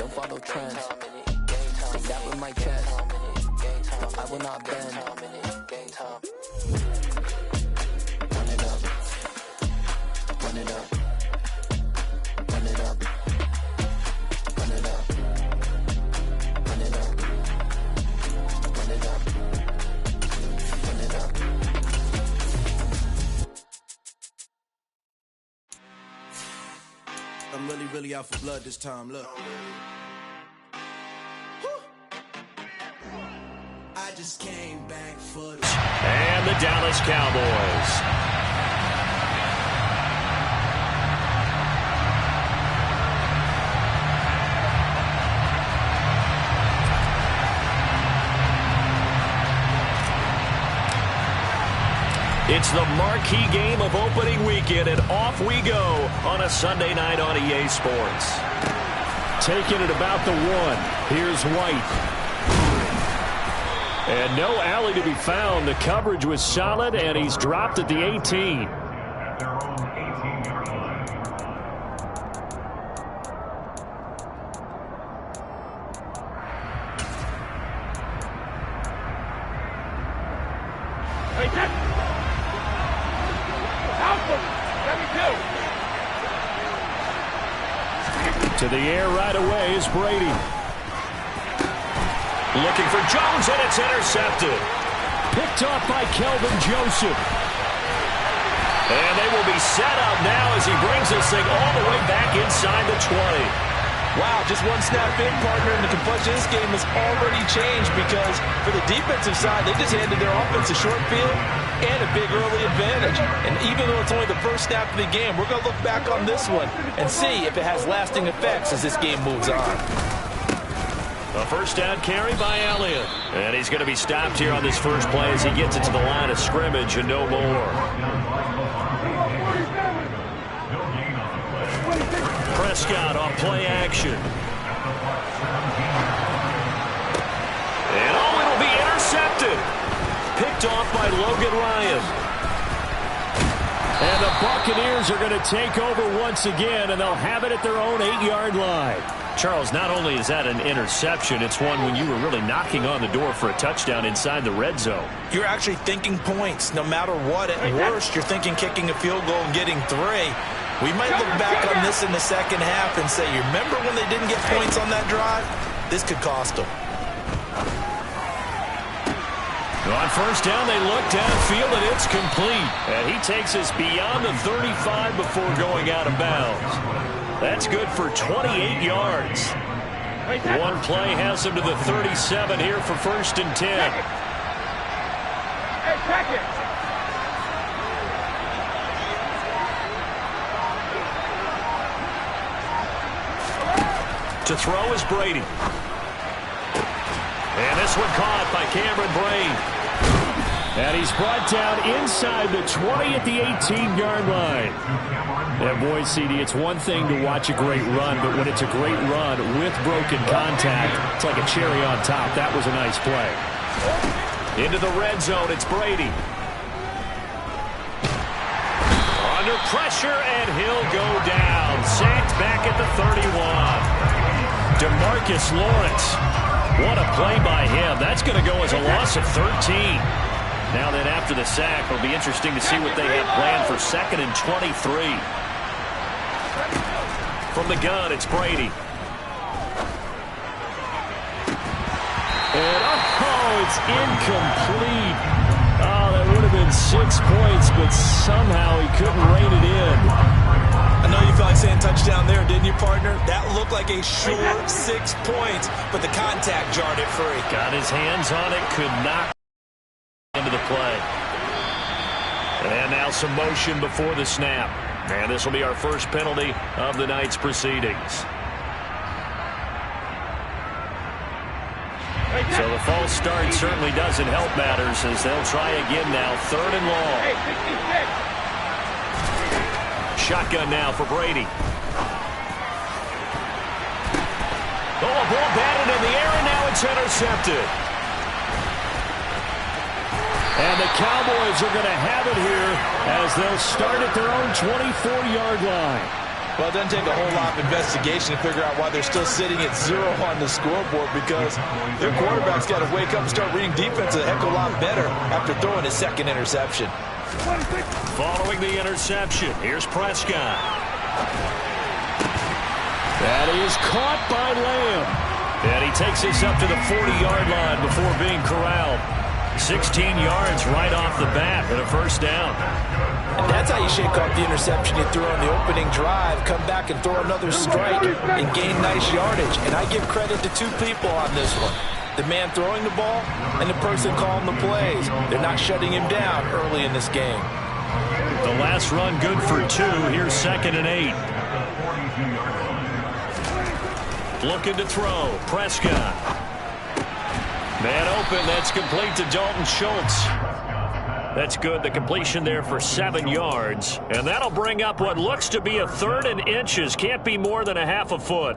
don't follow trends. Take that with my chest. I will not bend. Run it up. Run it up. Run it up. Run it up. Run it up. Run it up. Run it up. I'm really out for blood this time, look. I just came back for the... And the Dallas Cowboys. It's the marquee game of opening weekend, and off we go on a Sunday night on EA Sports. Taking it about the 1. Here's White. And no alley to be found. The coverage was solid, and he's dropped at the 18. To the air right away is Brady. Looking for Jones, and it's intercepted. Picked off by Kelvin Joseph. And they will be set up now as he brings this thing all the way back inside the 20. Wow, just one snap in, partner, and the complexion of this game has already changed because for the defensive side, they just handed their offense a short field and a big early advantage. And even though it's only the first snap of the game, we're going to look back on this one and see if it has lasting effects as this game moves on. A first down carry by Elliott. And he's going to be stopped here on this first play as he gets it to the line of scrimmage and no more. Prescott on play action. And oh, it'll be intercepted. Picked off by Logan Ryan. And the Buccaneers are going to take over once again, and they'll have it at their own 8-yard line. Charles, not only is that an interception, it's one when you were really knocking on the door for a touchdown inside the red zone. You're actually thinking points no matter what. At worst, you're thinking kicking a field goal and getting 3. We might look back on this in the second half and say, you remember when they didn't get points on that drive? This could cost them. On first down, they look downfield, and it's complete. And he takes us beyond the 35 before going out of bounds. That's good for 28 yards. One play has him to the 37 here for first and 10. Hey, check it. To throw is Brady. And this one caught by Cameron Brate. And he's brought down inside the 20 at the 18-yard line. And boy, CD, it's one thing to watch a great run, but when it's a great run with broken contact, it's like a cherry on top. That was a nice play. Into the red zone, it's Brady. Under pressure, and he'll go down. Sacked back at the 31. DeMarcus Lawrence. What a play by him. That's going to go as a loss of 13. Now then, after the sack, it'll be interesting to see what they have planned for 2nd and 23. From the gun, it's Brady. And, oh, it's incomplete. Oh, that would have been 6 points, but somehow he couldn't rein it in. I know you felt like saying touchdown there, didn't you, partner? That looked like a short 6 points, but the contact jarred it free. Got his hands on it, could not into the play. And now some motion before the snap. And this will be our first penalty of the night's proceedings. So the false start certainly doesn't help matters as they'll try again now. 3rd and long. Shotgun now for Brady. Oh, a ball batted in the air, and now it's intercepted. And the Cowboys are going to have it here as they'll start at their own 24-yard line. Well, it doesn't take a whole lot of investigation to figure out why they're still sitting at 0 on the scoreboard, because their quarterback's got to wake up and start reading defense a heck of a lot better after throwing his second interception. Following the interception, here's Prescott. That is caught by Lamb. And he takes this up to the 40-yard line before being corralled. 16 yards right off the bat and a first down. And that's how you shake off the interception you threw on the opening drive, come back and throw another strike and gain nice yardage. And I give credit to two people on this one. The man throwing the ball and the person calling the plays. They're not shutting him down early in this game. The last run good for 2. Here's 2nd and 8. Looking to throw. Prescott. Man open. That's complete to Dalton Schultz. That's good. The completion there for 7 yards. And that'll bring up what looks to be a 3rd and inches. Can't be more than a half a foot.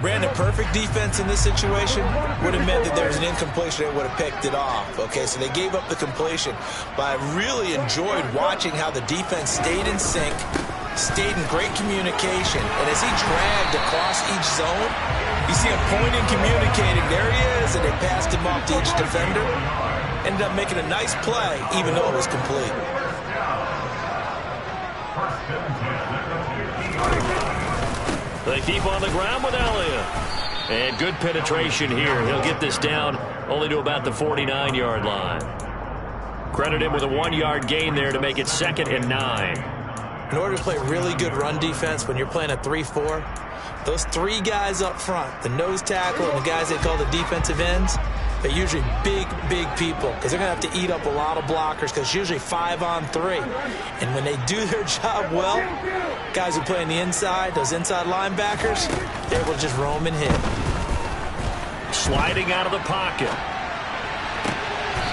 Brandon, perfect defense in this situation would have meant that there was an incompletion that would have picked it off. Okay, so they gave up the completion. But I really enjoyed watching how the defense stayed in sync, stayed in great communication. And as he dragged across each zone, you see him pointing, communicating. There he is, and they passed him off to each defender. Ended up making a nice play, even though it was complete. They keep on the ground with Elliott. And good penetration here. He'll get this down only to about the 49-yard line. Credit him with a 1-yard gain there to make it 2nd and 9. In order to play really good run defense when you're playing a 3-4, those 3 guys up front, the nose tackle and the guys they call the defensive ends, they're usually big people because they're going to have to eat up a lot of blockers because it's usually 5-on-3. And when they do their job well, guys who play on the inside, those inside linebackers, they're able to just roam and hit. Sliding out of the pocket.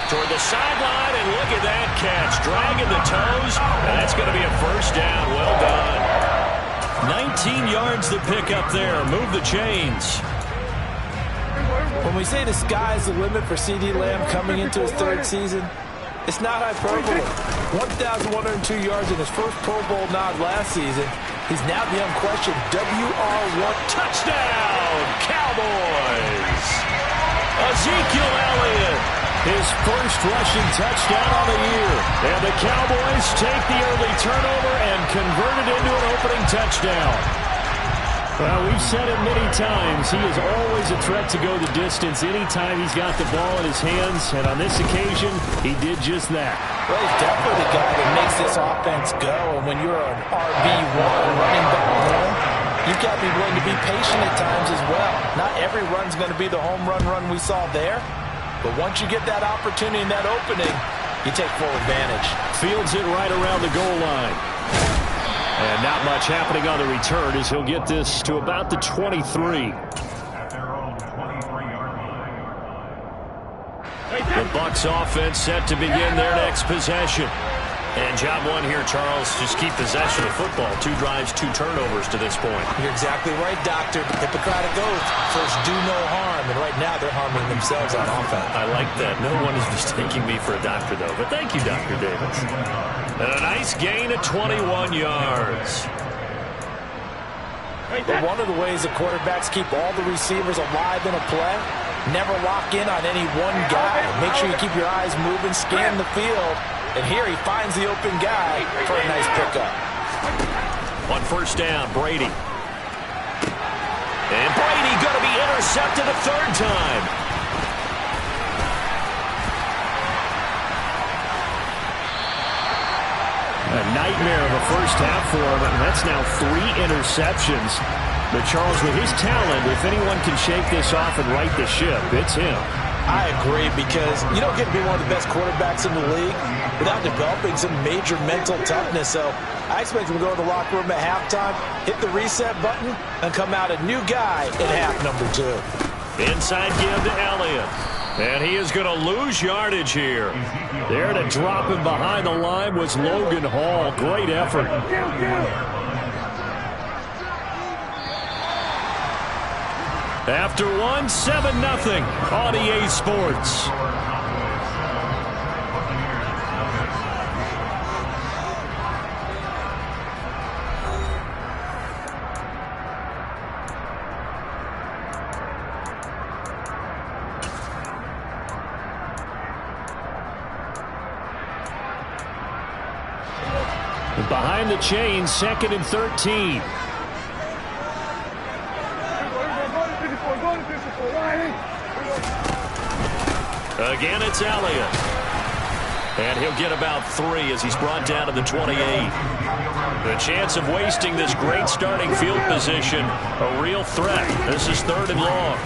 Toward the sideline, and look at that catch. Dragging the toes, and that's going to be a first down. Well done. 19 yards to pick up there. Move the chains. When we say the sky's the limit for C.D. Lamb coming into his 3rd season, it's not hyperbole. 1,102 yards in his first Pro Bowl nod last season. He's now the unquestioned WR1 touchdown, Cowboys. Ezekiel Elliott, his first rushing touchdown on the year. And the Cowboys take the early turnover and convert it into an opening touchdown. Well, we've said it many times. He is always a threat to go the distance anytime he's got the ball in his hands. And on this occasion, he did just that. Well, he's definitely the guy that makes this offense go. And when you're an RB1 running back home, you've got to be willing to be patient at times as well. Not every run's going to be the home run we saw there. But once you get that opportunity and that opening, you take full advantage. Fields it right around the goal line. And not much happening on the return as he'll get this to about the 23. The Bucs offense set to begin their next possession. And job one here, Charles, just keep possession of football. 2 drives, 2 turnovers to this point. You're exactly right, Doctor. Hippocratic oath. First, do no harm. And right now, they're harming themselves on offense. I like that. No one is mistaking me for a doctor, though. But thank you, Dr. Davis. And a nice gain of 21 yards. But one of the ways the quarterbacks keep all the receivers alive in a play, never lock in on any one guy. Make sure you keep your eyes moving, scan the field. And here he finds the open guy for a nice pickup. On first down, Brady. And Brady going to be intercepted a 3rd time. A nightmare of a first half for him, and that's now 3 interceptions. But Charles, with his talent, if anyone can shake this off and right the ship, it's him. I agree, because you don't get to be one of the best quarterbacks in the league without developing some major mental toughness. So I expect him to go to the locker room at halftime, hit the reset button, and come out a new guy in half number 2. Inside give to Elliott. And he is going to lose yardage here. There to drop him behind the line was Logan Hall. Great effort. After one, 7-0 on EA Sports. Behind the chains, 2nd and 13. Again, it's Elliott. And he'll get about 3 as he's brought down to the 28. The chance of wasting this great starting field position, a real threat. This is 3rd and long.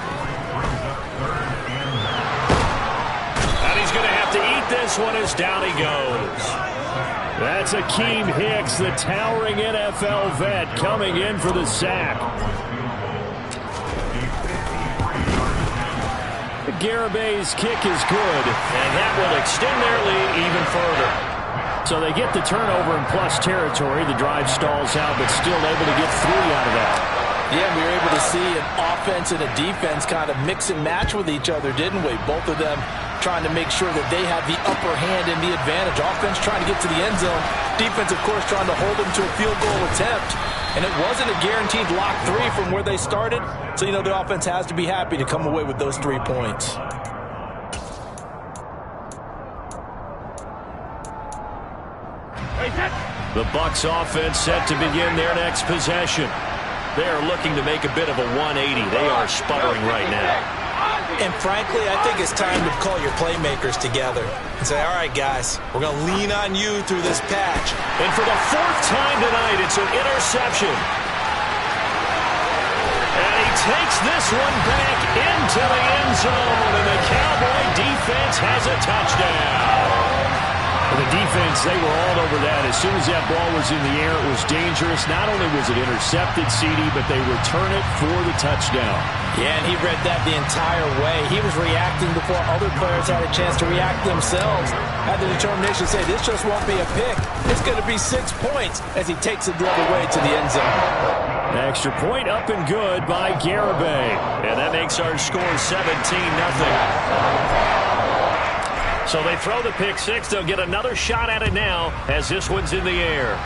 And he's going to have to eat this one as down he goes. That's Akeem Hicks, the towering NFL vet, coming in for the sack. Garabay's kick is good, and that will extend their lead even further. So they get the turnover in plus territory. The drive stalls out, but still able to get 3 out of that. Yeah, we were able to see an offense and a defense kind of mix and match with each other, didn't we? Both of them trying to make sure that they have the upper hand and the advantage. Offense trying to get to the end zone. Defense, of course, trying to hold them to a field goal attempt. And it wasn't a guaranteed lock 3 from where they started. So, you know, the offense has to be happy to come away with those 3 points. The Bucs offense set to begin their next possession. They are looking to make a bit of a 180. They are sputtering right now. And frankly, I think it's time to call your playmakers together and say, all right, guys, we're going to lean on you through this patch. And for the 4th time tonight, it's an interception. And he takes this one back into the end zone, and the Cowboy defense has a touchdown. The defense, they were all over that. As soon as that ball was in the air, it was dangerous. Not only was it intercepted, CD, but they return it for the touchdown. Yeah, and he read that the entire way. He was reacting before other players had a chance to react themselves. Had the determination to say, this just won't be a pick. It's going to be 6 points as he takes it the other way to the end zone. An extra point up and good by Garibay. And that makes our score 17-0. So they throw the pick 6. They'll get another shot at it now as this one's in the air.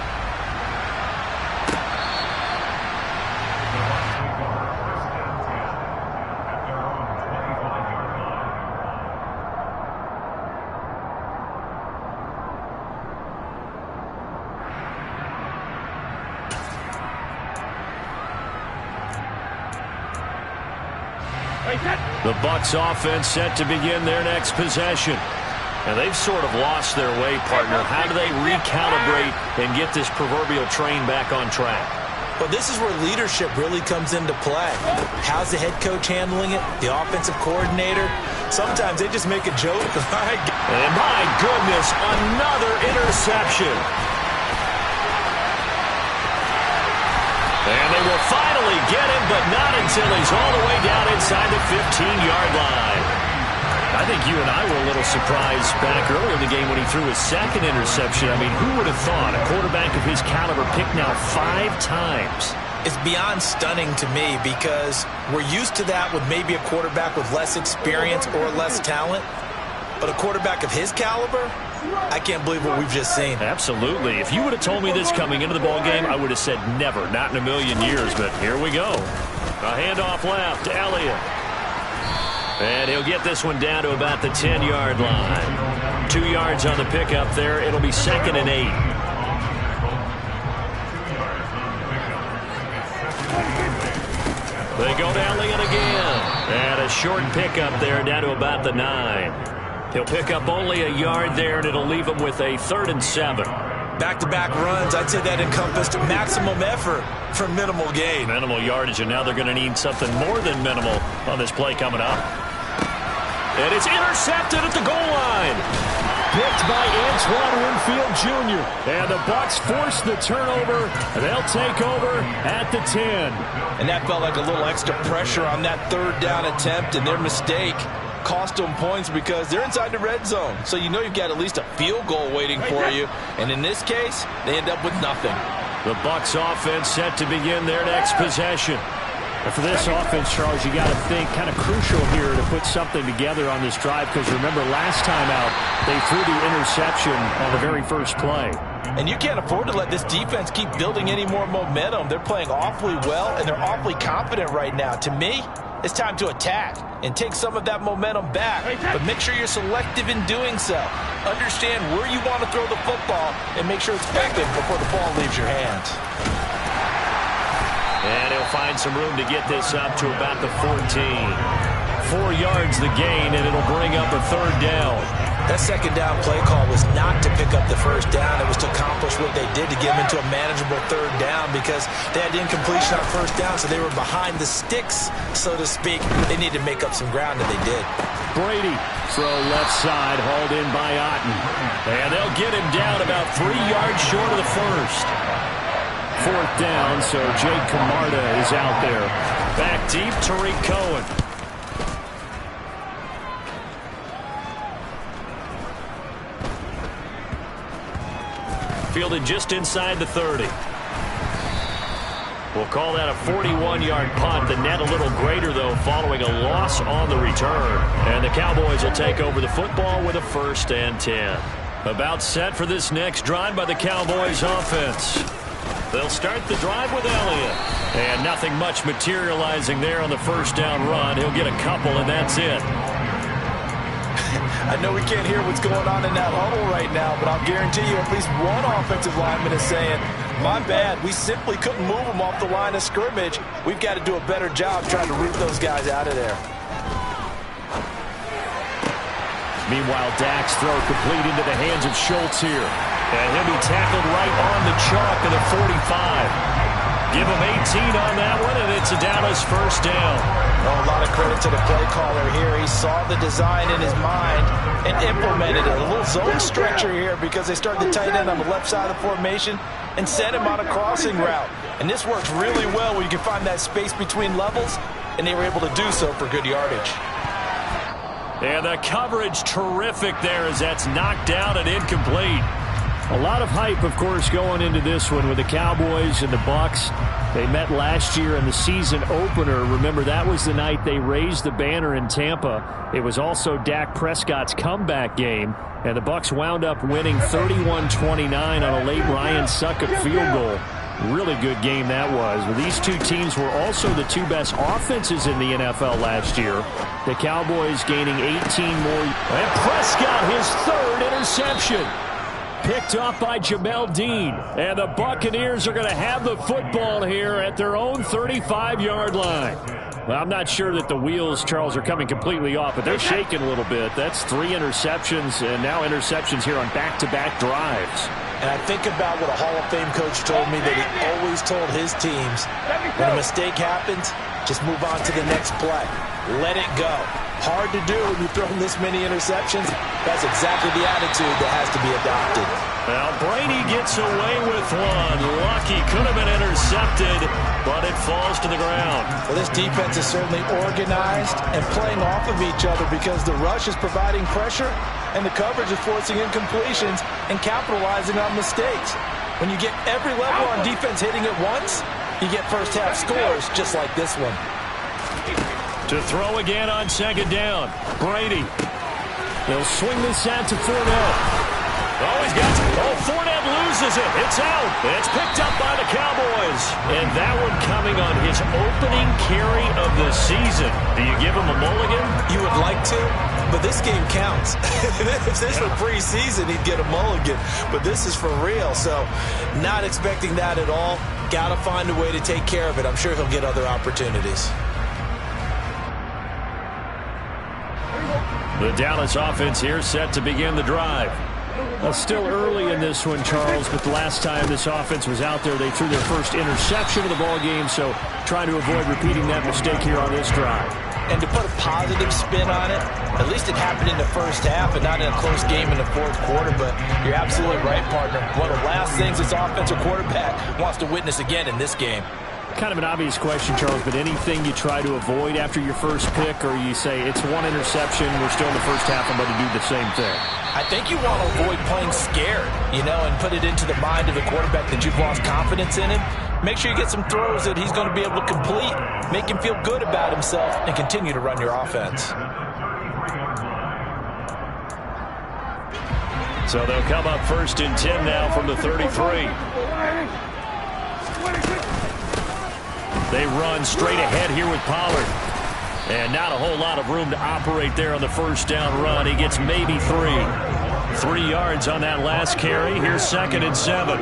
The Bucs offense set to begin their next possession. And they've sort of lost their way, partner. How do they recalibrate and get this proverbial train back on track? Well, this is where leadership really comes into play. How's the head coach handling it? The offensive coordinator? Sometimes they just make a joke. And my goodness, another interception. And they will finally get him, but not until he's all the way down inside the 15-yard line. I think you and I were a little surprised back earlier in the game when he threw his 2nd interception. I mean, who would have thought a quarterback of his caliber picked now 5 times? It's beyond stunning to me because we're used to that with maybe a quarterback with less experience or less talent. But a quarterback of his caliber, I can't believe what we've just seen. Absolutely. If you would have told me this coming into the ballgame, I would have said never, not in a million years. But here we go. A handoff left to Elliott. And he'll get this one down to about the 10-yard line. 2 yards on the pickup there. It'll be 2nd and 8. They go to Elliott again. And a short pickup there down to about the 9. He'll pick up only a yard there, and it'll leave him with a 3rd and 7. Back-to-back runs, I'd say that encompassed maximum effort for minimal gain. Minimal yardage, and now they're going to need something more than minimal on this play coming up. And it's intercepted at the goal line. Picked by Antoine Winfield Jr. And the Bucs force the turnover. They'll take over at the 10. And that felt like a little extra pressure on that 3rd down attempt, and their mistake cost them points because they're inside the red zone. So you know you've got at least a field goal waiting for you. And in this case, they end up with nothing. The Bucs offense set to begin their next possession. And for this offense, Charles, you got to think kind of crucial here to put something together on this drive because remember last time out, they threw the interception on the very first play. And you can't afford to let this defense keep building any more momentum. They're playing awfully well, and they're awfully confident right now. To me, it's time to attack and take some of that momentum back. But make sure you're selective in doing so. Understand where you want to throw the football and make sure it's open before the ball leaves your hands. And he'll find some room to get this up to about the 14. 4 yards the gain, and it'll bring up a third down. That second down play call was not to pick up the first down. It was to accomplish what they did to get them into a manageable third down because they had incompletion on first down, so they were behind the sticks, so to speak. They needed to make up some ground, and they did. Brady, throw left side, hauled in by Otten. And they'll get him down about 3 yards short of the first. Fourth down, so Jake Camarda is out there. Back deep, Tariq Cohen. Fielded just inside the 30. We'll call that a 41-yard punt. The net a little greater, though, following a loss on the return. And the Cowboys will take over the football with a 1st and 10. About set for this next drive by the Cowboys offense. They'll start the drive with Elliott. And nothing much materializing there on the first down run. He'll get a couple, and that's it. I know we can't hear what's going on in that huddle right now, but I'll guarantee you at least one offensive lineman is saying, my bad, we simply couldn't move them off the line of scrimmage. We've got to do a better job trying to root those guys out of there. Meanwhile, Dak's throw complete into the hands of Schultz here. And he'll be tackled right on the chalk of the 45. Give him 18 on that one, and it's a Dallas first down. Well, a lot of credit to the play caller here. He saw the design in his mind and implemented it. A little zone stretcher here because they started the tight end on the left side of the formation and sent him on a crossing route. And this works really well when you can find that space between levels, and they were able to do so for good yardage. And the coverage terrific there as that's knocked down and incomplete. A lot of hype, of course, going into this one with the Cowboys and the Bucs. They met last year in the season opener. Remember, that was the night they raised the banner in Tampa. It was also Dak Prescott's comeback game, and the Bucs wound up winning 31-29 on a late Ryan Succop field goal. Really good game that was. But these two teams were also the two best offenses in the NFL last year. The Cowboys gaining 18 more. And Prescott, his 3rd interception. Picked off by Jamel Dean. And the Buccaneers are going to have the football here at their own 35-yard line. Well, I'm not sure that the wheels, Charles, are coming completely off, but they're shaking a little bit. That's 3 interceptions, and now interceptions here on back-to-back drives. And I think about what a Hall of Fame coach told me that he always told his teams, when a mistake happens, just move on to the next play. Let it go. Hard to do when you throw this many interceptions. That's exactly the attitude that has to be adopted. Well, Brady gets away with one. Lucky, could have been intercepted, but it falls to the ground. Well, this defense is certainly organized and playing off of each other because the rush is providing pressure and the coverage is forcing incompletions and capitalizing on mistakes. When you get every level on defense hitting at once, you get first-half scores just like this one. To throw again on second down. Brady. They'll swing this out to Fournette. Oh, he's got it. Oh, Fournette loses it. It's out. It's picked up by the Cowboys. And that one coming on his opening carry of the season. Do you give him a mulligan? You would like to, but this game counts. If this were preseason, he'd get a mulligan. But this is for real, so not expecting that at all. Got to find a way to take care of it. I'm sure he'll get other opportunities. The Dallas offense here set to begin the drive. Well, still early in this one, Charles, but the last time this offense was out there, they threw their first interception of the ball game, so trying to avoid repeating that mistake here on this drive. And to put a positive spin on it, at least it happened in the first half and not in a close game in the fourth quarter, but you're absolutely right, partner. One of the last things this offensive quarterback wants to witness again in this game. Kind of an obvious question, Charles, but anything you try to avoid after your first pick, or you say it's one interception, we're still in the first half, I'm going to do the same thing? I think you want to avoid playing scared, and put it into the mind of the quarterback that you've lost confidence in him. Make sure you get some throws that he's going to be able to complete, make him feel good about himself, and continue to run your offense. So they'll come up 1st and 10 now from the 33. They run straight ahead here with Pollard. And not a whole lot of room to operate there on the first down run. He gets maybe 3. 3 yards on that last carry. Here's 2nd and 7.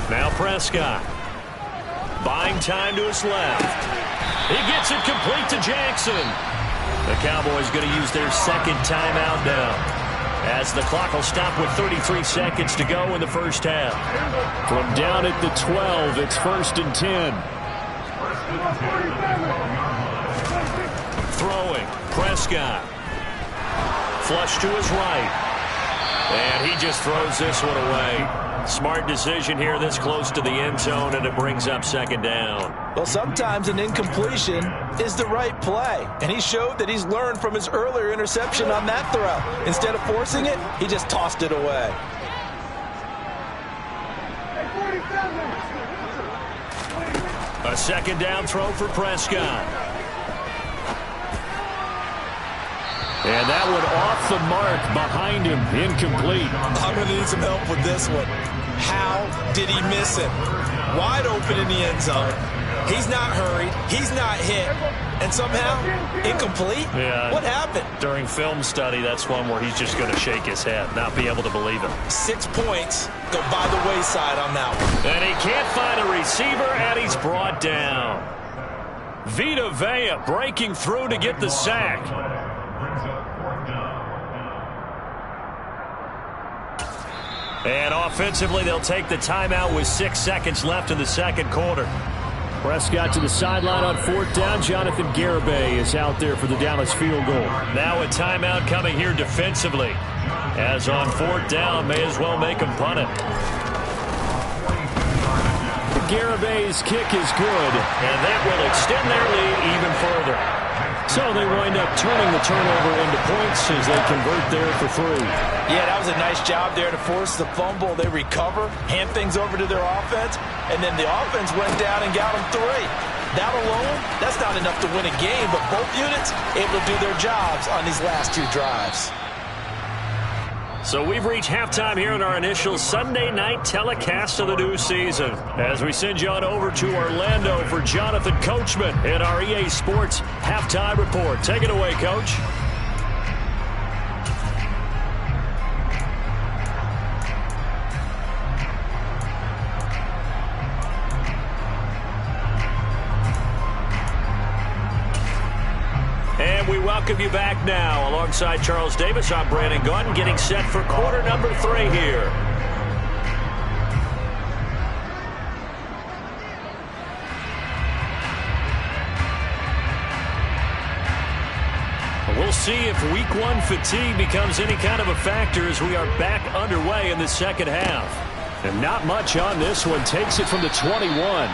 Now Prescott. Buying time to his left. He gets it complete to Jackson. The Cowboys going to use their 2nd timeout now, as the clock will stop with 33 seconds to go in the first half. From down at the 12, it's 1st and 10. Throwing. Prescott. Flush to his right. And he just throws this one away. Smart decision here this close to the end zone, and it brings up 2nd down. Well, sometimes an incompletion is the right play, and he showed that he's learned from his earlier interception on that throw. Instead of forcing it, he just tossed it away. A 2nd down throw for Prescott. And that one off the mark behind him, incomplete. I'm going to need some help with this one. How did he miss it? Wide open in the end zone. He's not hurried. He's not hit. And somehow, incomplete? Yeah. What happened? During film study, that's one where he's just going to shake his head, not be able to believe it. 6 points go by the wayside on that one. And he can't find a receiver, and he's brought down. Vita Vea breaking through to get the sack. And offensively, they'll take the timeout with 6 seconds left in the 2nd quarter. Prescott to the sideline on 4th down. Jonathan Garibay is out there for the Dallas field goal. Now a timeout coming here defensively. As on 4th down, may as well make him punt it. Garibay's kick is good, and that will extend their lead even further. So they wind up turning the turnover into points as they convert there for 3. Yeah, that was a nice job there to force the fumble. They recover, hand things over to their offense, and then the offense went down and got them 3. That alone, that's not enough to win a game, but both units able to do their jobs on these last 2 drives. So we've reached halftime here in our initial Sunday night telecast of the new season, as we send you on over to Orlando for Jonathan Coachman in our EA Sports Halftime Report. Take it away, Coach. And we welcome you back now. Alongside Charles Davis, I'm Brandon Gaudin, getting set for quarter number 3 here. We'll see if week 1 fatigue becomes any kind of a factor as we are back underway in the 2nd half. And not much on this one. Takes it from the 21.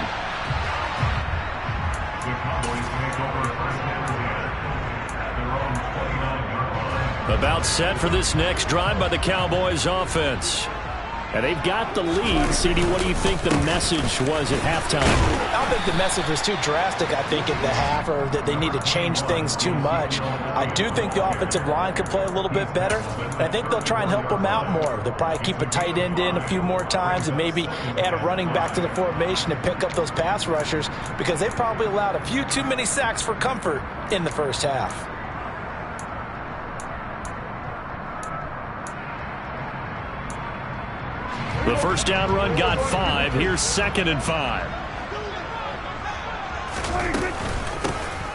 About set for this next drive by the Cowboys offense. And they've got the lead. CD, what do you think the message was at halftime? I don't think the message was too drastic, I think, at the half, or that they need to change things too much. I do think the offensive line could play a little bit better, and I think they'll try and help them out more. They'll probably keep a tight end in a few more times and maybe add a running back to the formation and pick up those pass rushers, because they've probably allowed a few too many sacks for comfort in the first half. The first down run got 5. Here's 2nd and 5.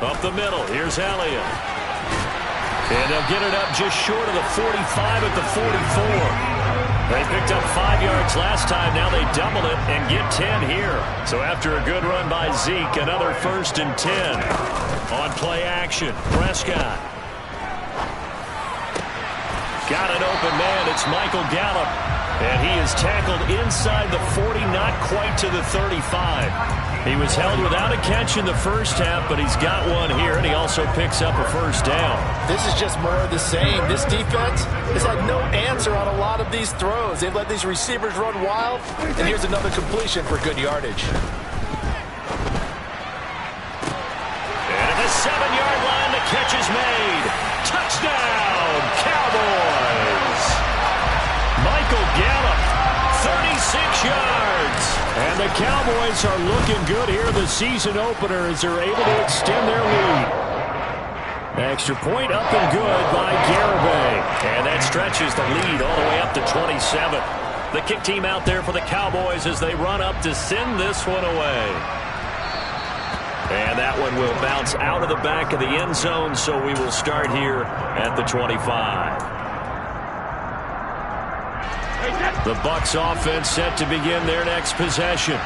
Up the middle. Here's Elliott. And they'll get it up just short of the 45 at the 44. They picked up 5 yards last time. Now they double it and get 10 here. So after a good run by Zeke, another 1st and 10. On play action, Prescott. Got an open man. It's Michael Gallup. And he is tackled inside the 40, not quite to the 35. He was held without a catch in the first half, but he's got one here, and he also picks up a first down. This is just more of the same. This defense has had no answer on a lot of these throws. They've let these receivers run wild, and here's another completion for good yardage. And at the 7-yard line, the catch is made. Touchdown! the Cowboys are looking good here in the season opener as they're able to extend their lead. Extra point up and good by Garibay. And that stretches the lead all the way up to 27. The kick team out there for the Cowboys as they run up to send this one away. And that one will bounce out of the back of the end zone, so we will start here at the 25. The Bucs offense set to begin their next possession.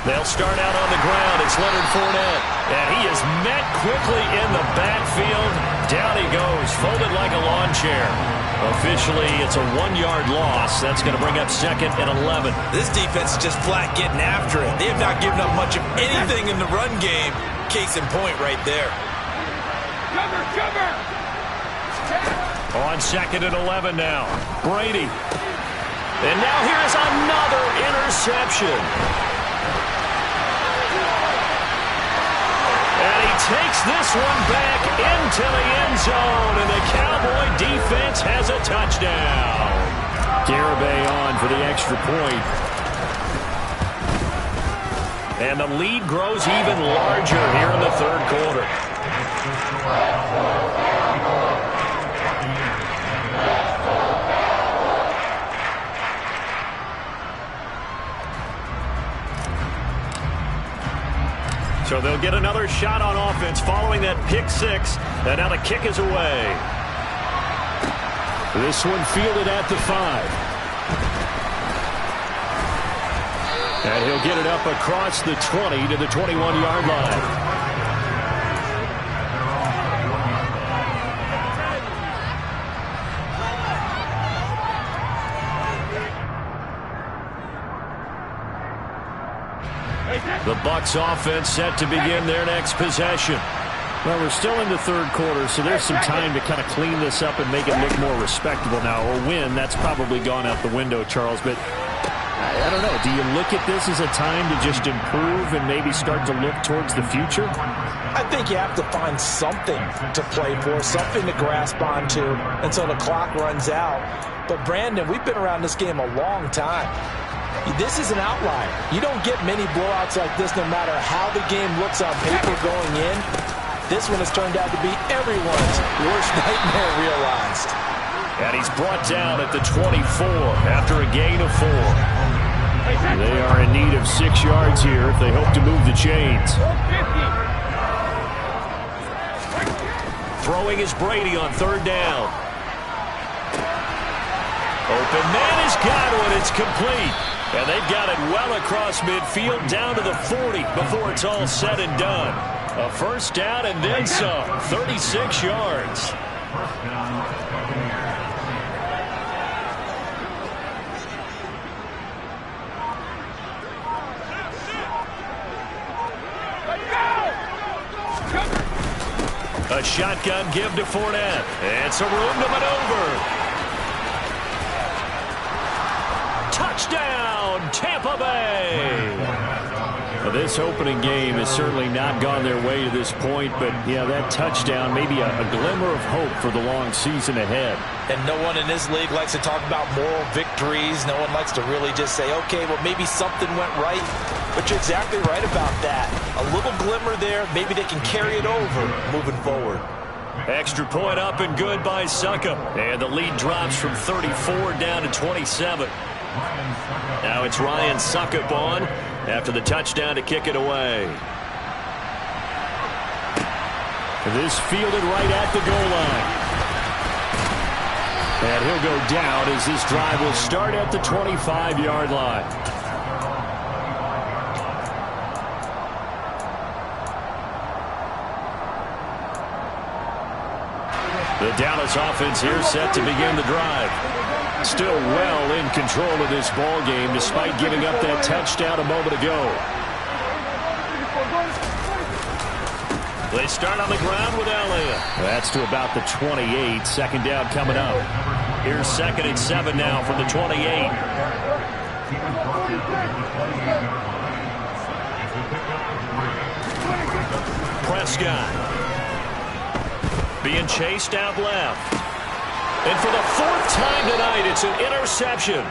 They'll start out on the ground. It's Leonard Fournette. And he is met quickly in the backfield. Down he goes, folded like a lawn chair. Officially, it's a 1-yard loss. That's going to bring up 2nd and 11. This defense is just flat getting after it. They have not given up much of anything in the run game. Case in point right there. Cover! On 2nd and 11 now. Brady. And now here is another interception. And he takes this one back into the end zone, and the Cowboy defense has a touchdown. Garibay on for the extra point. And the lead grows even larger here in the third quarter. So they'll get another shot on offense following that pick six. And now the kick is away. This one fielded at the 5. And he'll get it up across the 20 to the 21-yard line. The Bucs offense set to begin their next possession. Well, we're still in the third quarter, so there's some time to kind of clean this up and make it look more respectable now. Or win, that's probably gone out the window, Charles. But I don't know. Do you look at this as a time to just improve and maybe start to look towards the future? I think you have to find something to play for, something to grasp onto until the clock runs out. But, Brandon, we've been around this game a long time. This is an outlier. You don't get many blowouts like this no matter how the game looks on paper going in. This one has turned out to be everyone's worst nightmare realized. And he's brought down at the 24 after a gain of 4. They are in need of 6 yards here if they hope to move the chains. Throwing is Brady on 3rd down. Open man has got one. It's complete. And they've got it well across midfield down to the 40 before it's all said and done. A first down and then some. 36 yards. A shotgun give to Fournette. It's a room to maneuver. Touchdown, Tampa Bay! Well, this opening game has certainly not gone their way to this point, but, yeah, that touchdown, maybe a glimmer of hope for the long season ahead. And no one in this league likes to talk about moral victories. No one likes to really just say, okay, well, maybe something went right. But you're exactly right about that. A little glimmer there. Maybe they can carry it over moving forward. Extra point up and good by Succop. And the lead drops from 34 down to 27. Now it's Ryan Succop on after the touchdown to kick it away. This fielded right at the goal line. And he'll go down as this drive will start at the 25-yard line. The Dallas offense here set to begin the drive. Still well in control of this ball game despite giving up that touchdown a moment ago. They start on the ground with Elliott. That's to about the 28. Second down coming up. Here's 2nd and 7 now from the 28. Prescott. Being chased out left. And for the 4th time tonight, it's an interception.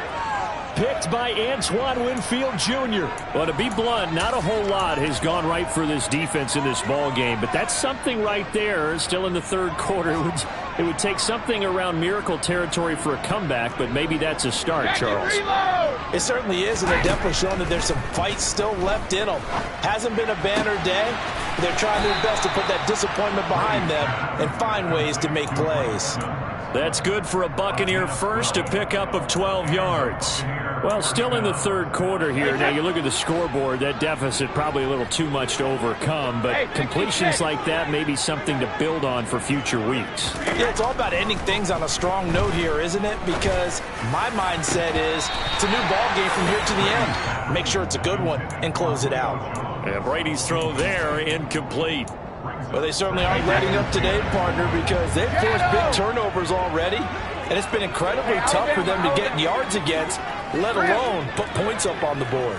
picked by Antoine Winfield Jr. Well, to be blunt, not a whole lot has gone right for this defense in this ball game, but that's something right there. Still in the third quarter. It would take something around miracle territory for a comeback, but maybe that's a start, Charles. It certainly is, and they're definitely showing that there's some fight still left in them. Hasn't been a banner day, but they're trying their best to put that disappointment behind them and find ways to make plays. That's good for a Buccaneer first, a pickup of 12 yards. Well, still in the third quarter here. Now, you look at the scoreboard, that deficit probably a little too much to overcome, but completions like that may be something to build on for future weeks. Yeah, it's all about ending things on a strong note here, isn't it? Because my mindset is it's a new ball game from here to the end. Make sure it's a good one and close it out. And Brady's throw there, incomplete. Well, they certainly aren't letting up today, partner, because they've forced big turnovers already, and it's been incredibly tough for them to get yards against, let alone put points up on the board.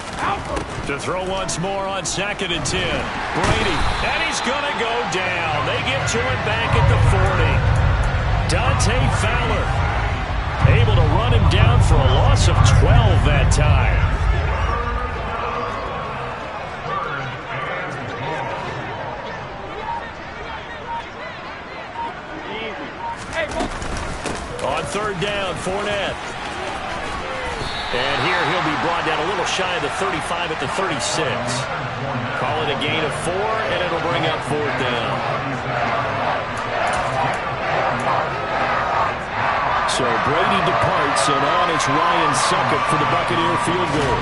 To throw once more on 2nd and 10. Brady, and he's going to go down. They get to it back at the 40. Dante Fowler able to run him down for a loss of 12 that time. On 3rd down, Fournette. And here he'll be brought down a little shy of the 35 at the 36. Call it a gain of 4, and it'll bring up 4th down. So Brady departs, and on it's Ryan Succop for the Buccaneer field goal.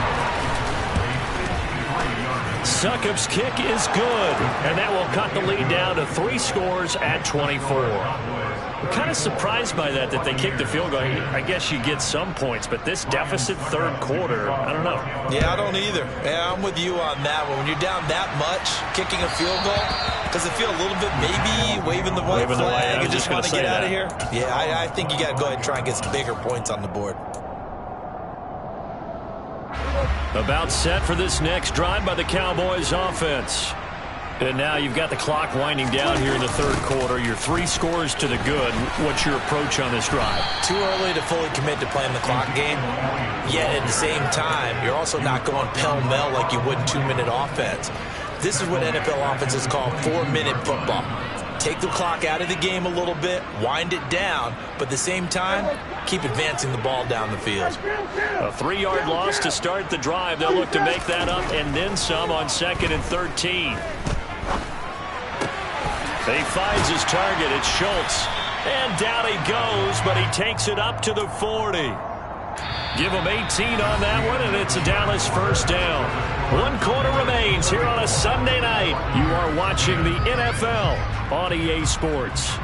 Succop's kick is good, and that will cut the lead down to 3 scores at 24. I'm kind of surprised by that they kicked the field goal. I guess you get some points, but this deficit third quarter, I don't know. Yeah, I don't either. Yeah, I'm with you on that one. When you're down that much, kicking a field goal, does it feel a little bit maybe waving the white flag and just want to get out of here? Yeah, I think you got to go ahead and try and get some bigger points on the board. About set for this next drive by the Cowboys offense. And now you've got the clock winding down here in the third quarter. Your 3 scores to the good. What's your approach on this drive? Too early to fully commit to playing the clock game. Yet at the same time, you're also not going pell-mell like you would in 2-minute offense. This is what NFL offenses call 4-minute football. Take the clock out of the game a little bit, wind it down, but at the same time, keep advancing the ball down the field. A 3-yard loss to start the drive. They'll look to make that up and then some on 2nd and 13. He finds his target. It's Schultz. And down he goes, but he takes it up to the 40. Give him 18 on that one, and it's a Dallas first down. 1 quarter remains here on a Sunday night. You are watching the NFL on EA Sports.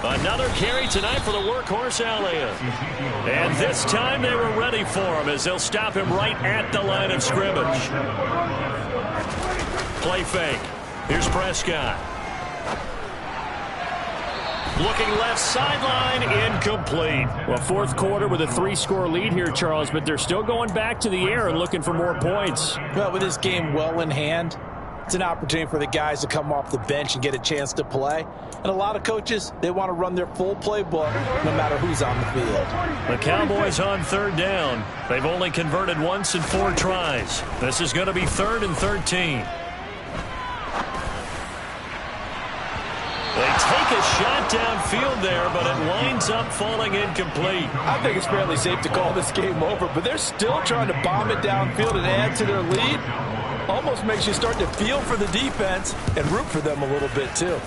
Another carry tonight for the workhorse Elliott. And this time they were ready for him as they'll stop him right at the line of scrimmage. Play fake. Here's Prescott. Looking left sideline, incomplete. Well, fourth quarter with a 3-score lead here, Charles, but they're still going back to the air and looking for more points. Well, with this game well in hand, it's an opportunity for the guys to come off the bench and get a chance to play. And a lot of coaches, they want to run their full playbook no matter who's on the field. The Cowboys on 3rd down. They've only converted once in 4 tries. This is going to be 3rd and 13. They take a shot downfield there, but it winds up falling incomplete. I think it's fairly safe to call this game over, but they're still trying to bomb it downfield and add to their lead. Almost makes you start to feel for the defense and root for them a little bit too.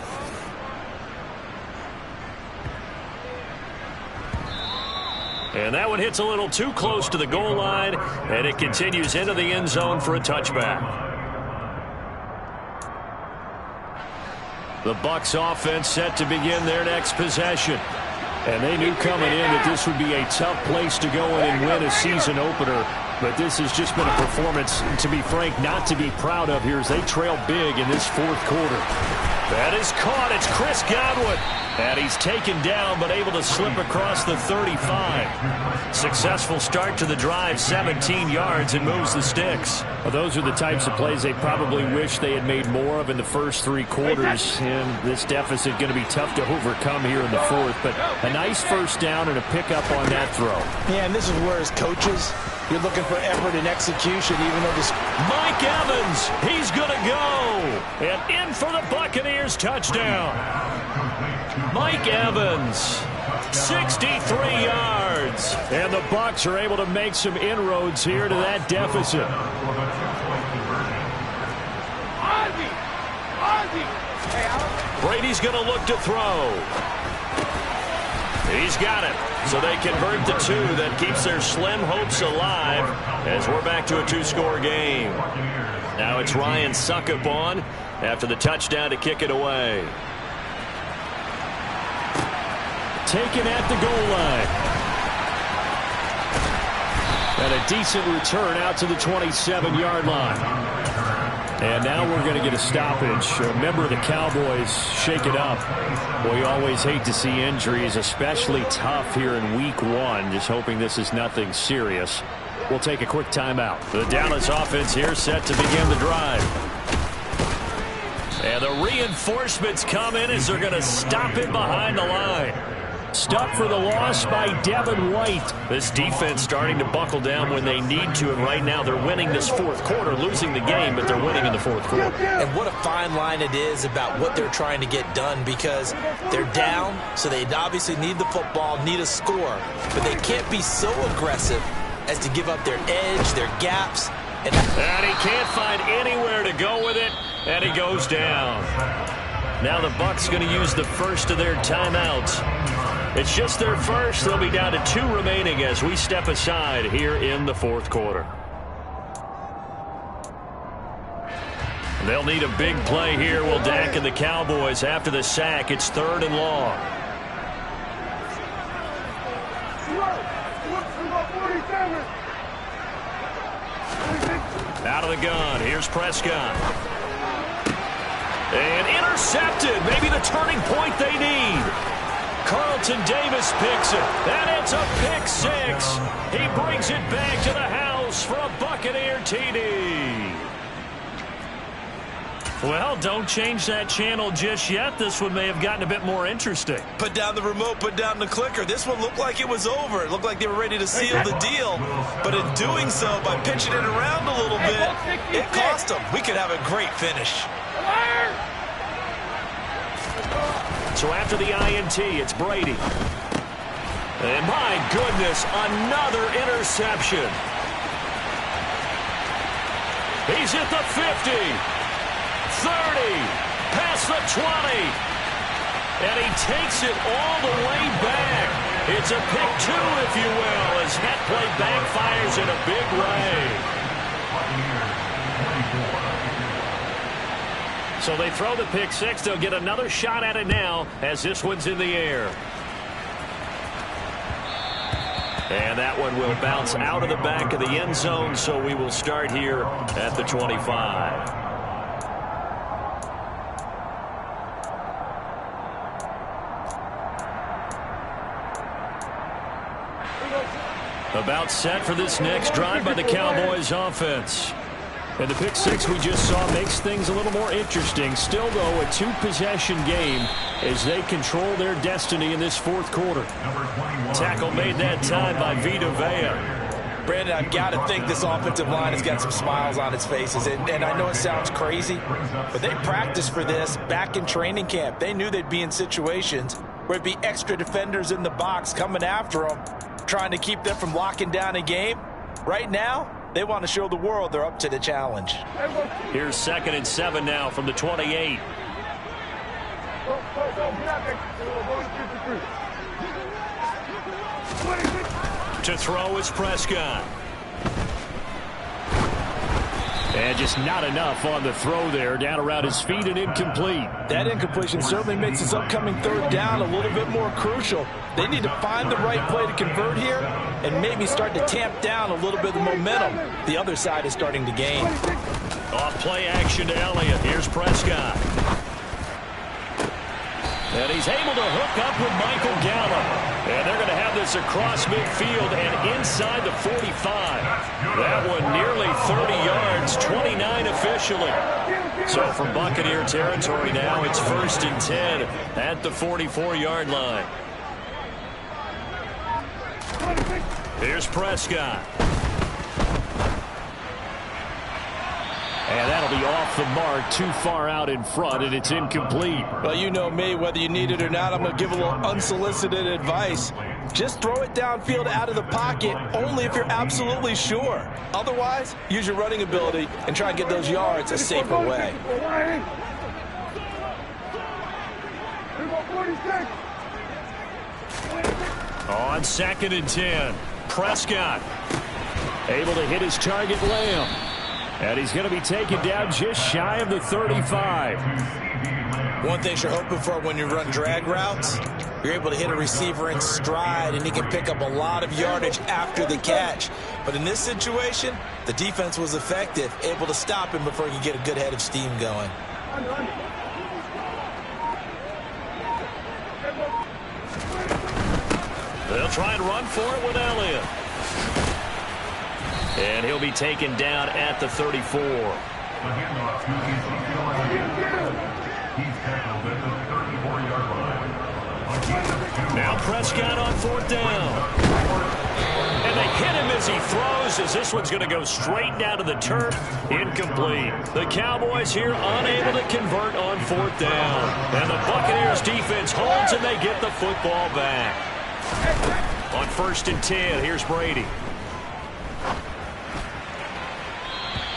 And that one hits a little too close to the goal line, and it continues into the end zone for a touchback. The Bucs offense set to begin their next possession. And they knew coming in that this would be a tough place to go in and win a season opener. But this has just been a performance, to be frank, not to be proud of here as they trail big in this fourth quarter. That is caught. It's Chris Godwin. And he's taken down, but able to slip across the 35. Successful start to the drive, 17 yards, and moves the sticks. Well, those are the types of plays they probably wish they had made more of in the first 3 quarters. And this deficit going to be tough to overcome here in the 4th. But a nice first down and a pickup on that throw. Yeah, and this is where as coaches, you're looking for effort and execution, even though this... Mike Evans, he's going to go. And in for the Buccaneers touchdown. Mike Evans, 63 yards. And the Bucs are able to make some inroads here to that deficit. Brady's going to look to throw. He's got it. So they convert the 2 that keeps their slim hopes alive as we're back to a 2-score game. Now it's Ryan Succop on after the touchdown to kick it away. Taken at the goal line. And a decent return out to the 27-yard line. And now we're going to get a stoppage. A member of the Cowboys shake it up. Well, you always hate to see injuries, especially tough here in week 1. Just hoping this is nothing serious. We'll take a quick timeout. The Dallas offense here set to begin the drive. And the reinforcements come in as they're going to stop it behind the line. Stop for the loss by Devin White. This defense starting to buckle down when they need to, and right now they're winning this 4th quarter, losing the game, but they're winning in the 4th quarter. And what a fine line it is about what they're trying to get done, because they're down, so they obviously need the football, need a score, but they can't be so aggressive as to give up their edge, their gaps. And he can't find anywhere to go with it, and he goes down. Now the Bucs going to use the first of their timeouts. It's just their first. They'll be down to 2 remaining as we step aside here in the 4th quarter. They'll need a big play here. Will Dak and the Cowboys after the sack. It's 3rd and long. Out of the gun. Here's Prescott. And intercepted. Maybe the turning point they need. Carlton Davis picks it. And it's a pick 6. He brings it back to the house for a Buccaneer TD. Well, don't change that channel just yet. This one may have gotten a bit more interesting. Put down the remote, put down the clicker. This one looked like it was over. It looked like they were ready to seal the deal. But in doing so, by pitching it around a little bit, it cost them. We could have a great finish. So after the INT, it's Brady. And my goodness, another interception. He's at the 50, 30, past the 20. And he takes it all the way back. It's a pick 2, if you will, as that play backfires in a big way. So they throw the pick 6. They'll get another shot at it now as this one's in the air. And that one will bounce out of the back of the end zone, so we will start here at the 25. About set for this next drive by the Cowboys offense. And the pick 6 we just saw makes things a little more interesting. Still, though, a 2-possession game as they control their destiny in this 4th quarter. Tackle made that time by Vita Vea. Brandon, I've got to think this offensive line has got some smiles on its faces. And I know it sounds crazy, but they practiced for this back in training camp. They knew they'd be in situations where it'd be extra defenders in the box coming after them, trying to keep them from locking down a game. Right now, they want to show the world they're up to the challenge. Here's 2nd and 7 now from the 28. To throw is Prescott. And just not enough on the throw there. Down around his feet and incomplete. That incompletion certainly makes this upcoming 3rd down a little bit more crucial. They need to find the right play to convert here and maybe start to tamp down a little bit of the momentum the other side is starting to gain. Off play action to Elliott. Here's Prescott. And he's able to hook up with Michael Gallup. And they're going to have this across midfield and inside the 45. That one nearly 30 yards, 29 officially. So from Buccaneer territory now, it's 1st and 10 at the 44-yard line. Here's Prescott. And that'll be off the mark, too far out in front, and it's incomplete. Well, you know me, whether you need it or not, I'm going to give a little unsolicited advice. Just throw it downfield out of the pocket, only if you're absolutely sure. Otherwise, use your running ability and try and get those yards a safer way. On 2nd and 10, Prescott able to hit his target, Lamb. And he's going to be taken down just shy of the 35. One thing you're hoping for when you run drag routes, you're able to hit a receiver in stride, and he can pick up a lot of yardage after the catch. But in this situation, the defense was effective, able to stop him before he could get a good head of steam going. They'll try and run for it with Elliott. And he'll be taken down at the 34. Now Prescott on 4th down. And they hit him as he throws, as this one's going to go straight down to the turf. Incomplete. The Cowboys here unable to convert on 4th down. And the Buccaneers defense holds and they get the football back. On 1st and 10, here's Brady.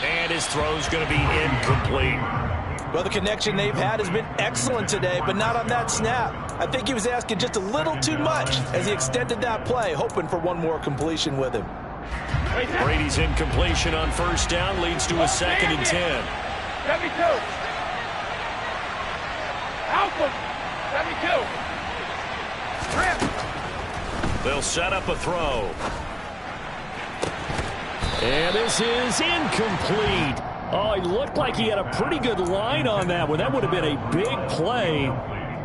And his throw's going to be incomplete. Well, the connection they've had has been excellent today, but not on that snap. I think he was asking just a little too much as he extended that play, hoping for one more completion with him. Brady's incompletion on 1st down leads to a 2nd and 10. 72. Alpha. 72. They'll set up a throw. And this is incomplete. Oh, he looked like he had a pretty good line on that one. That would have been a big play,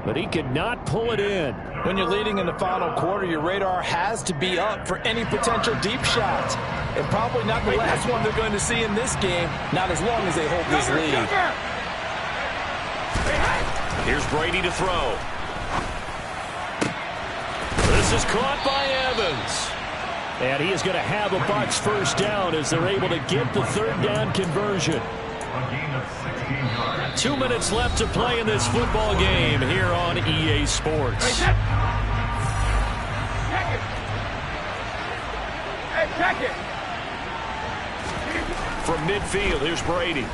but he could not pull it in. When you're leading in the final quarter, your radar has to be up for any potential deep shots. And probably not the last one they're going to see in this game, not as long as they hold this lead. Here's Brady to throw. This is caught by Evans. And he is going to have a Bucs 1st down as they're able to get the 3rd down conversion. 2 minutes left to play in this football game here on EA Sports. Check it. From midfield, here's Brady.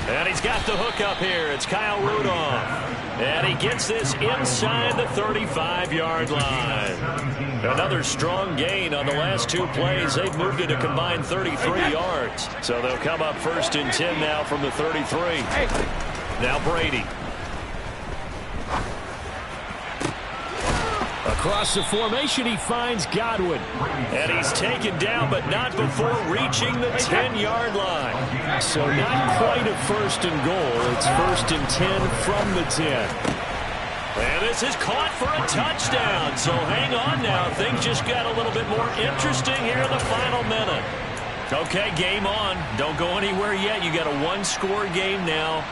And he's got the hook up here. It's Kyle Rudolph. And he gets this inside the 35-yard line. Another strong gain on the last 2 plays. They've moved it a combined 33 yards. So they'll come up 1st and 10 now from the 33. Now Brady. Across the formation, he finds Godwin. And he's taken down, but not before reaching the 10-yard line. So not quite a 1st and goal. It's 1st and 10 from the 10. And this is caught for a touchdown. So hang on now. Things just got a little bit more interesting here in the final minute. Okay, game on. Don't go anywhere yet. You got a 1-score game now.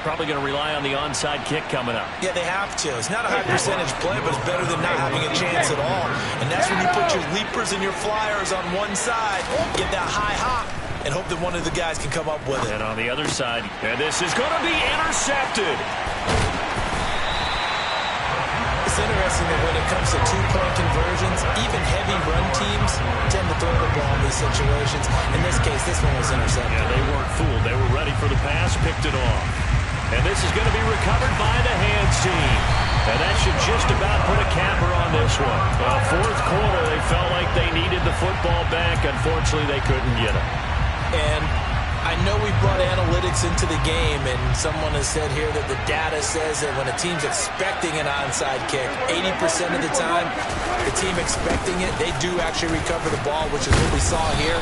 Probably going to rely on the onside kick coming up. Yeah, they have to. It's not a high percentage play, but it's better than not having a chance at all. And that's when you put your leapers and your flyers on one side, get that high hop, and hope that one of the guys can come up with it. And on the other side, and this is going to be intercepted. It's interesting that when it comes to 2-point conversions, even heavy run teams tend to throw the ball in these situations. In this case, this one was intercepted. Yeah, they weren't fooled. They were ready for the pass, picked it off. And this is going to be recovered by the hands team. And that should just about put a capper on this one. Well, 4th quarter, they felt like they needed the football back. Unfortunately, they couldn't get it. And I know we brought analytics into the game, and someone has said here that the data says that when a team's expecting an onside kick, 80% of the time, the team expecting it, they do actually recover the ball, which is what we saw here.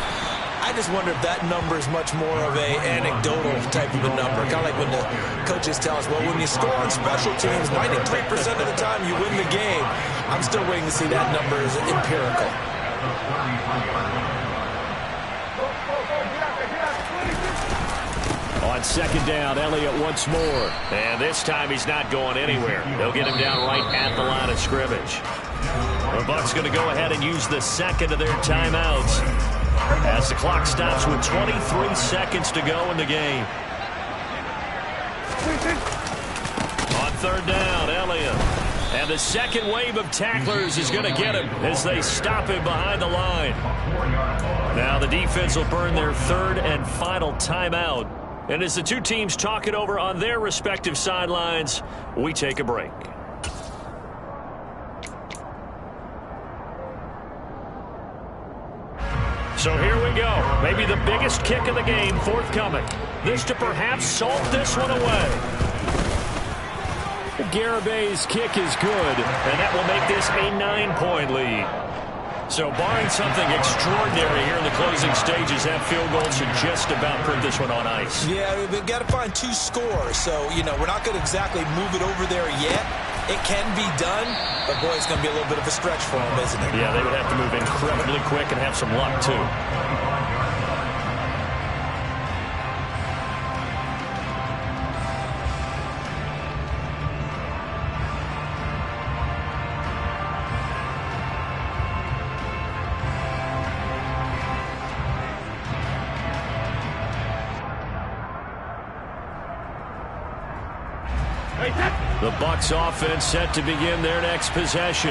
I just wonder if that number is much more of a anecdotal type of a number. Kind of like when the coaches tell us, well, when you score on special teams, 93% of the time you win the game. I'm still waiting to see that number as empirical. On second down, Elliott once more. And this time he's not going anywhere. They'll get him down right at the line of scrimmage. The Bucs going to go ahead and use the second of their timeouts as the clock stops with 23 seconds to go in the game. On third down, Elliott. And the second wave of tacklers is going to get him as they stop him behind the line. Now the defense will burn their third and final timeout. And as the two teams talk it over on their respective sidelines, we take a break. So here we go. Maybe the biggest kick of the game forthcoming. This to perhaps salt this one away. Garabay's kick is good, and that will make this a 9-point lead. So barring something extraordinary here in the closing stages, that field goal should just about put this one on ice. Yeah, we've got to find 2 scores. So, we're not going to exactly move it over there yet. It can be done, but boy, it's going to be a little bit of a stretch for them, isn't it? Yeah, they would have to move incredibly quick and have some luck, too. The Bucs offense set to begin their next possession.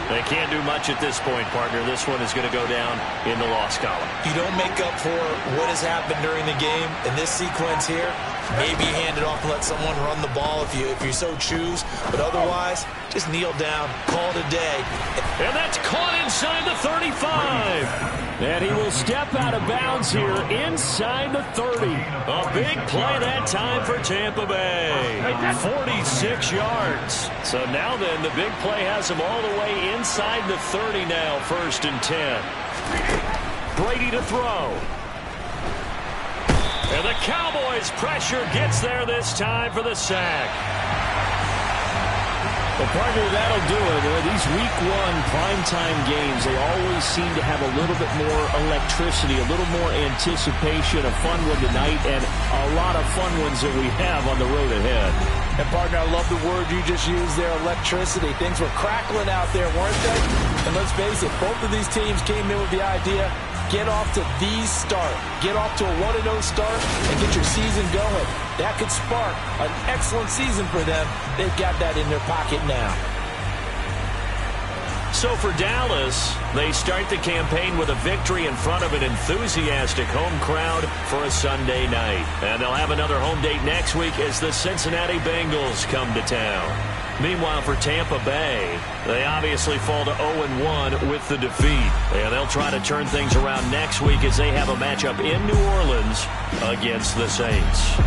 They can't do much at this point, partner. This one is going to go down in the loss column. You don't make up for what has happened during the game in this sequence here. Maybe hand it off and let someone run the ball if you so choose. But otherwise, just kneel down, call it a day. And that's caught inside the 35. And he will step out of bounds here inside the 30. A big play that time for Tampa Bay. 46 yards. So now then, the big play has him all the way inside the 30 now, 1st and 10. Brady to throw. And the Cowboys' pressure gets there this time for the sack. Well, partner, that'll do it. These Week 1 primetime games, they always seem to have a little bit more electricity, a little more anticipation, a fun one tonight, and a lot of fun ones that we have on the road ahead. And, partner, I love the word you just used there, electricity. Things were crackling out there, weren't they? And let's face it, both of these teams came in with the idea, get off to the start. Get off to a 1-0 start and get your season going. That could spark an excellent season for them. They've got that in their pocket now. So for Dallas, they start the campaign with a victory in front of an enthusiastic home crowd for a Sunday night. And they'll have another home date next week as the Cincinnati Bengals come to town. Meanwhile, for Tampa Bay, they obviously fall to 0-1 with the defeat. And they'll try to turn things around next week as they have a matchup in New Orleans against the Saints.